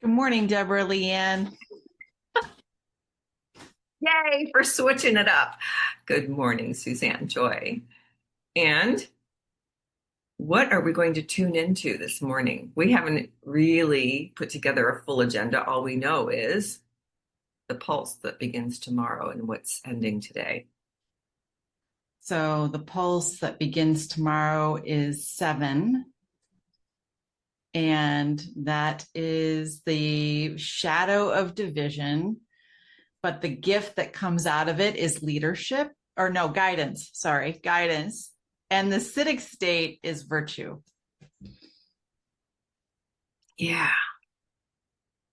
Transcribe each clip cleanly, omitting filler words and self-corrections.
Good morning, Deborah, LeeAnn. Yay for switching it up. Good morning, Suzanne Joy. And what are we going to tune into this morning? We haven't really put together a full agenda. All we know is the pulse that begins tomorrow and what's ending today. So the pulse that begins tomorrow is 7, and that is the shadow of division. But the gift that comes out of it is leadership, or no, guidance. Sorry, guidance. And the acidic state is virtue. Yeah,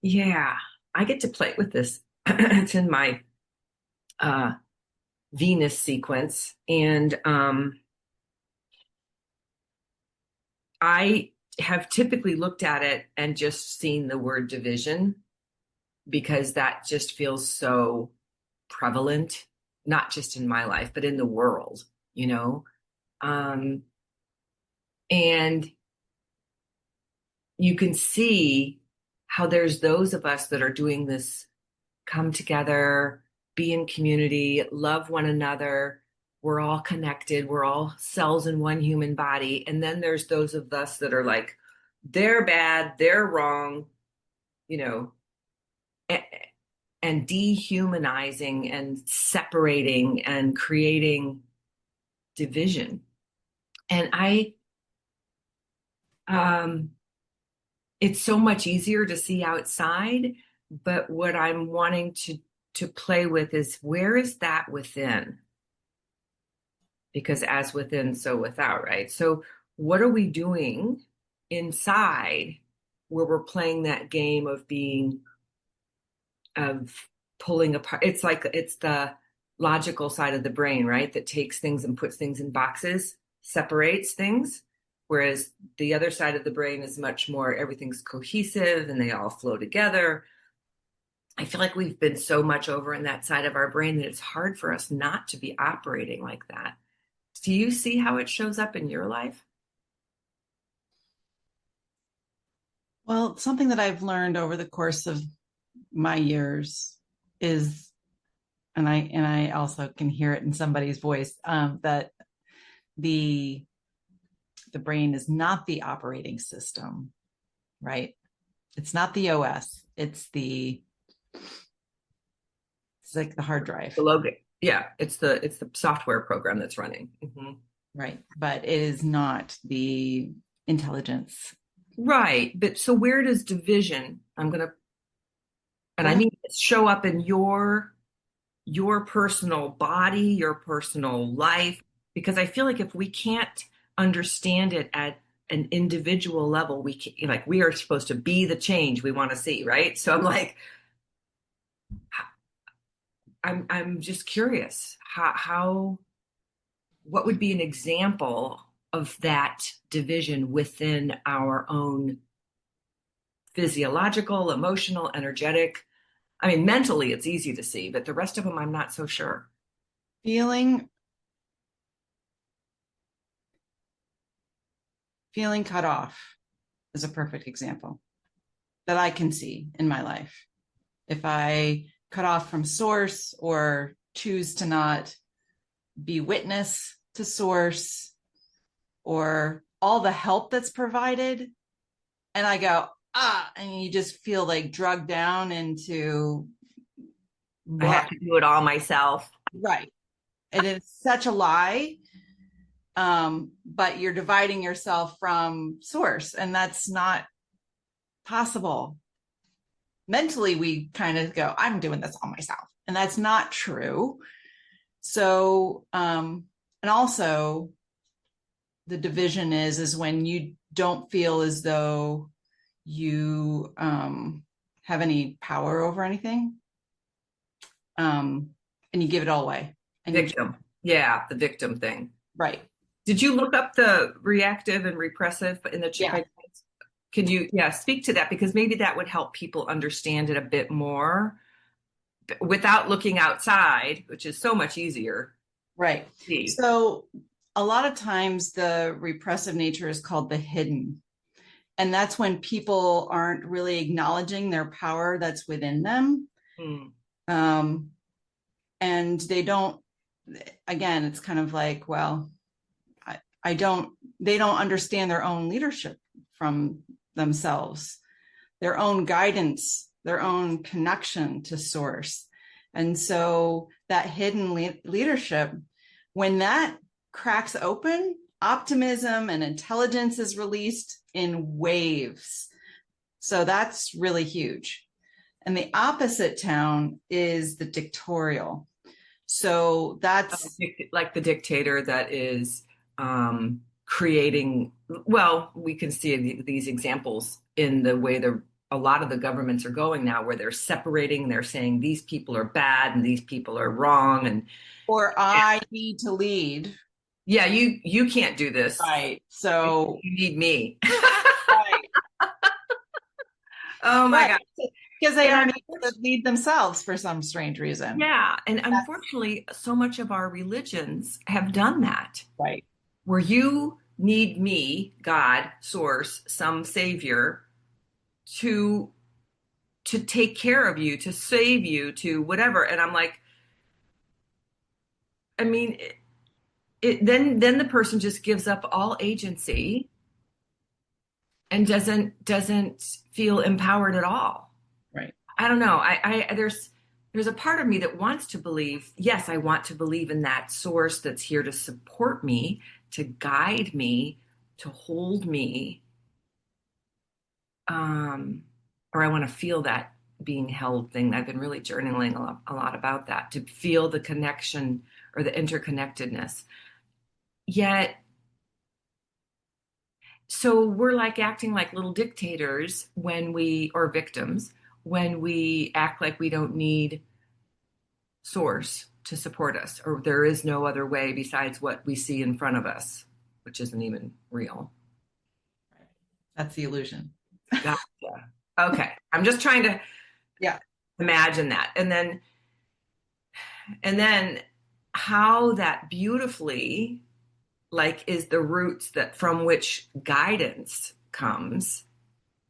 yeah. I get to play with this. It's in my uh, Venus sequence. And I have typically looked at it and just seen the word division because that just feels so prevalent, not just in my life, but in the world, you know? Um, and you can see how there's those of us that are doing this come together, be in community, love one another. We're all connected. We're all cells in one human body. And then there's those of us that are like, they're bad, they're wrong, you know, and dehumanizing and separating and creating division. And um, it's so much easier to see outside, but what I'm wanting to play with is where is that within? Because as within, so without, right? So what are we doing inside where we're playing that game of being of pulling apart? It's like it's the logical side of the brain, right? That takes things and puts things in boxes, separates things. Whereas the other side of the brain is much more everything's cohesive and they all flow together. I feel like we've been so much over in that side of our brain that it's hard for us not to be operating like that. Do you see how it shows up in your life? Well, something that I've learned over the course of my years is, and I also can hear it in somebody's voice, that the the brain is not the operating system, right? It's not the OS. It's like the hard drive, The logo. Yeah, it's the software program that's running. right? But it is not the intelligence. Right. But so where does division, and I Well, mean show up in your personal body, your personal life, because I feel like if we can't understand it at an individual level, we can, like we are supposed to be the change we want to see, right? So I'm like, I'm just curious how what would be an example of that division within our own physiological, emotional, energetic. I mean, mentally, it's easy to see, but the rest of them, I'm not so sure. feeling feeling cut off is a perfect example that I can see in my life. If I cut off from source or choose to not be witness to source or all the help that's provided, and I go, and you just feel like drugged down into I what, have to do it all myself. right. And it's such a lie. But you're dividing yourself from source, and that's not possible. Mentally, we kind of go, I'm doing this all myself. And that's not true. So, and also the division is when you don't feel as though you have any power over anything, and you give it all away. And you just, Victim. Yeah, the victim thing. right. Did you look up the reactive and repressive in the Yeah. Chicago? Can you, yeah, speak to that? Because maybe that would help people understand it a bit more without looking outside, which is so much easier Right. to see. So a lot of times the repressive nature is called the hidden. And that's when people aren't really acknowledging their power that's within them. Mm. Um, and they don't, again, it's kind of like, well, I don't, they don't understand their own leadership from themselves, their own guidance, their own connection to source. And so that hidden leadership, when that cracks open, optimism and intelligence is released in waves. So that's really huge. And the opposite town is the dictatorial. So that's Like the dictator that is creating, well, we can see these examples in the way a lot of the governments are going now, where they're separating, they're saying these people are bad and these people are wrong. And or I need to lead. yeah, you can't do this. Right. So You need me. right. Oh my Right. God. Because they And aren't able to lead themselves for some strange reason. yeah, and That's unfortunately, so much of our religions have done that, right. where you need me, God, source, some savior to take care of you, to save you, to whatever. And I'm like, I mean, then the person just gives up all agency and doesn't feel empowered at all. Right. I don't know. There's a part of me that wants to believe, yes, I want to believe in that source that's here to support me, to guide me, to hold me. Or I want to feel that being held thing. I've been really journaling a lot about that, to feel the connection or the interconnectedness. Yet, so we're like acting like little dictators or victims, when we act like we don't need source to support us, or there is no other way besides what we see in front of us, which isn't even real. That's the illusion. Gotcha. Okay. I'm just trying to Yeah. imagine that. And then how that beautifully, like, is the roots that from which guidance comes.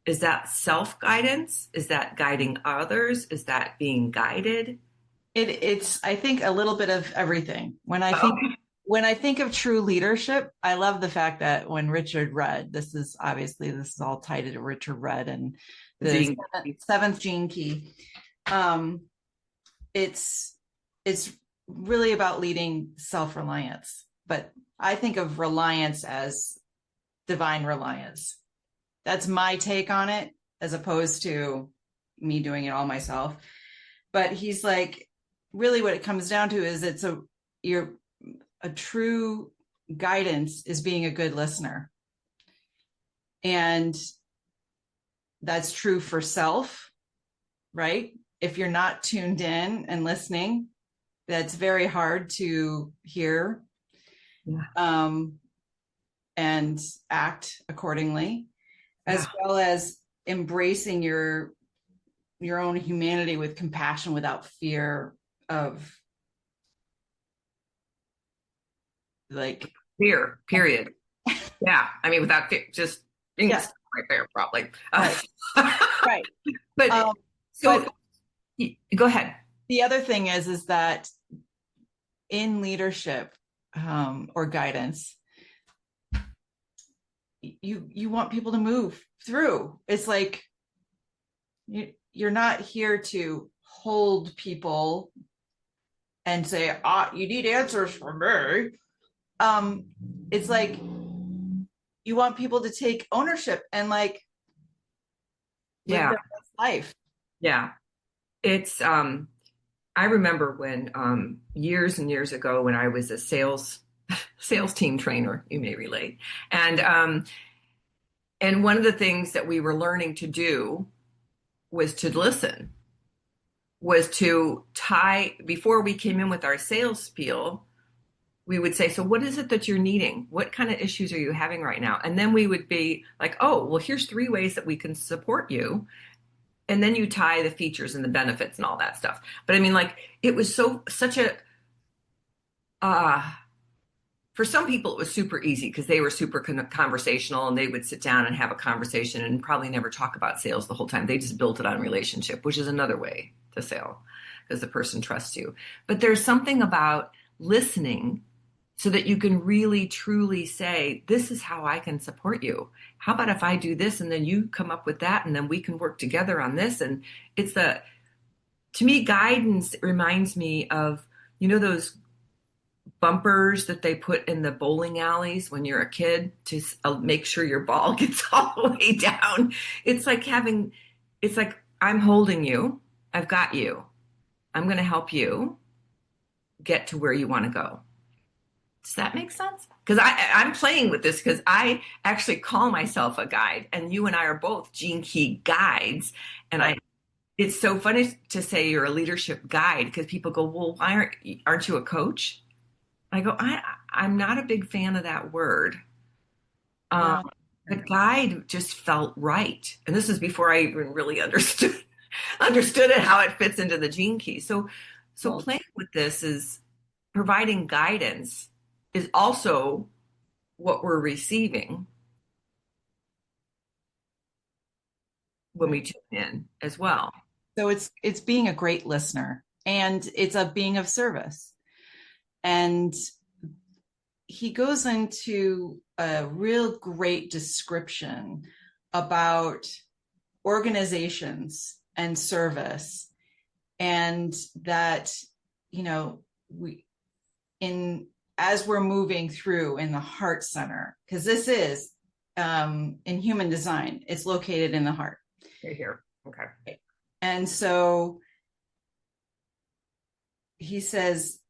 Is that self-guidance? Is that guiding others? Is that being guided? It's I think a little bit of everything. Okay. When I think of true leadership, I love the fact that when Richard read, this is all tied to Richard Rudd and the Gene. seventh gene key. Um, it's it's really about leading self-reliance, but I think of reliance as divine reliance. That's my take on it, as opposed to me doing it all myself. But he's like, really what it comes down to is you're a true guidance is being a good listener. And that's true for self, right? If you're not tuned in and listening, that's very hard to hear, Yeah. and act accordingly, as Yeah. well as embracing your own humanity with compassion without fear of like Fear, period. Yeah. I mean, without fear, just being yeah right there, probably. right right But um so but go ahead. the other thing is that in leadership, or guidance, you want people to move through. It's like you're not here to hold people and say, you need answers from me. It's like you want people to take ownership and like live Yeah. their best life. Yeah. It's I remember when years and years ago, when I was a sales team trainer, you may relate. And one of the things that we were learning to do was to listen, was to tie, before we came in with our sales spiel, we would say, so what is it that you're needing? What kind of issues are you having right now? And then we would be like, oh, well, here's 3 ways that we can support you. And then you tie the features and the benefits and all that stuff. But I mean, like, it was such a, uh, for some people, it was super easy because they were super conversational and they would sit down and have a conversation and probably never talk about sales the whole time. They just built it on relationship, which is another way to sell because the person trusts you. But there's something about listening so that you can really truly say, this is how I can support you. How about if I do this and then you come up with that and then we can work together on this? And it's to me, guidance reminds me of, those bumpers that they put in the bowling alleys when you're a kid to make sure your ball gets all the way down. It's like, I'm holding you. I've got you. I'm going to help you get to where you want to go. Does that make sense? Because I'm playing with this because I actually call myself a guide, and you and I are both Gene Key guides. And Right. it's so funny to say you're a leadership guide because people go, well, why aren't you a coach? I go, I'm not a big fan of that word. Um, Yeah. but guide just felt right. And this is before I even really understood it, how it fits into the gene key. So Well, playing with this is providing guidance is also what we're receiving when we right. tune in as well. So it's being a great listener, and it's a being of service. And he goes into a real great description about organizations and service, and that, we in as we're moving through in the heart center, because this is in human design, it's located in the heart. Right here. Okay. And so he says,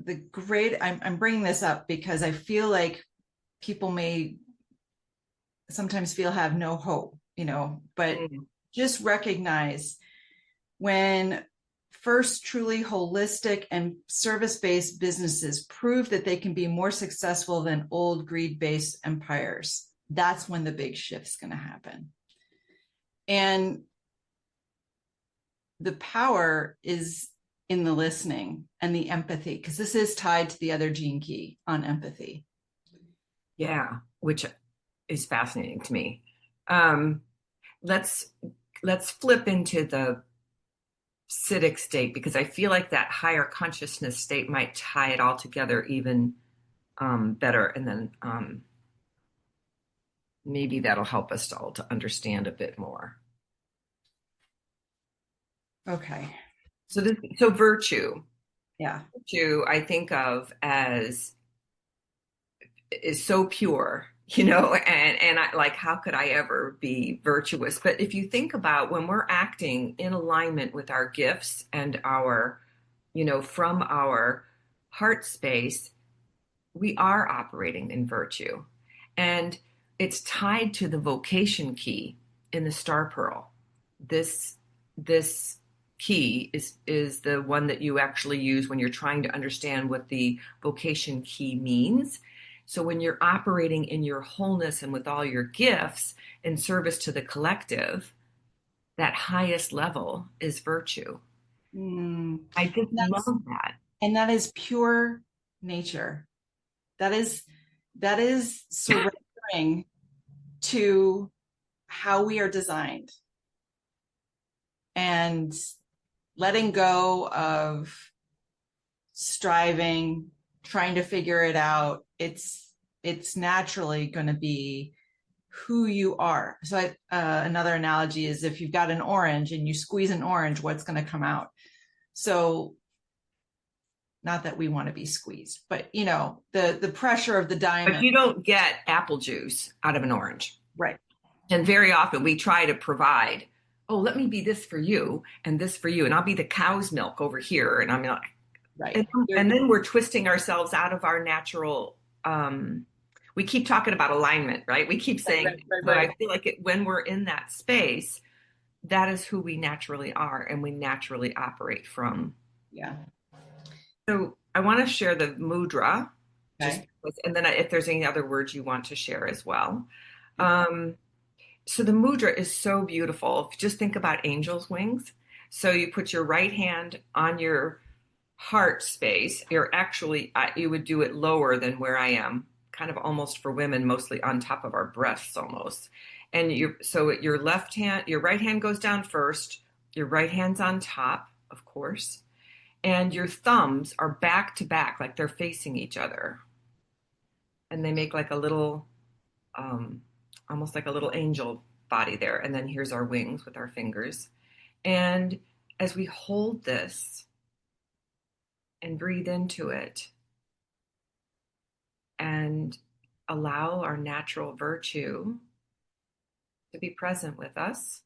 I'm bringing this up because I feel like people may sometimes have no hope, but just recognize when first truly holistic and service-based businesses prove that they can be more successful than old greed-based empires, that's when the big shift's going to happen. And the power is in the listening and the empathy, because this is tied to the other gene key on empathy. Yeah, which is fascinating to me. Um, let's flip into the acidic state because I feel like that higher consciousness state might tie it all together even better, and then maybe that'll help us all to understand a bit more. Okay. So virtue, Yeah. I think of as is so pure, and I like, how could I ever be virtuous? But if you think about when we're acting in alignment with our gifts and our, from our heart space, we are operating in virtue. And it's tied to the vocation key in the star pearl. This key is the one that you actually use when you're trying to understand what the vocation key means. So when you're operating in your wholeness and with all your gifts in service to the collective, that highest level is virtue. I just love that. And that is pure nature. That is surrendering to how we are designed and letting go of striving, trying to figure it out. It's naturally going to be who you are. So another analogy is if you've got an orange and you squeeze an orange, what's going to come out? So not that we want to be squeezed, but the pressure of the diamond. But you don't get apple juice out of an orange. Right. And very often we try to provide, oh, let me be this for you and this for you. And I'll be the cow's milk over here. And I'm like, right. And then we're twisting ourselves out of our natural, we keep talking about alignment, right? We keep saying, but I feel like when we're in that space, that is who we naturally are and we naturally operate from. Yeah. So I want to share the mudra, Okay. and then if there's any other words you want to share as well. So the mudra is so beautiful. Just think about angel's wings. So you put your right hand on your heart space. You're actually, you would do it lower than where I am, kind of almost for women, mostly on top of our breasts almost. And so your left hand, your right hand goes down first, your right hand's on top, of course, and your thumbs are back to back, like they're facing each other. And they make like a little, um, almost like a little angel body there. And then here's our wings with our fingers. And as we hold this and breathe into it and allow our natural virtue to be present with us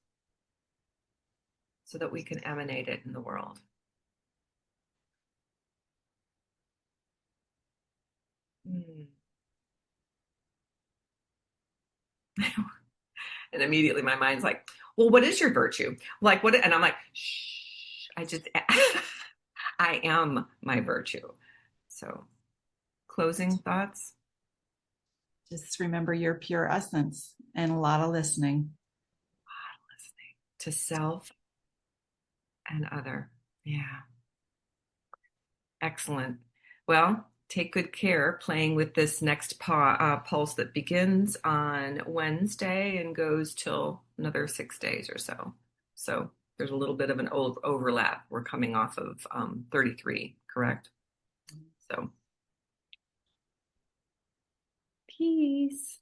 so that we can emanate it in the world. Mm. And immediately my mind's like, well, what is your virtue? Like, what? And I'm like, shh, I am my virtue. So, closing thoughts? Just remember your pure essence and a lot of listening. Listening to self and other. Yeah. Excellent. Well, take good care playing with this next pulse that begins on Wednesday and goes till another 6 days or so. So there's a little bit of an overlap. We're coming off of 33, correct? So peace.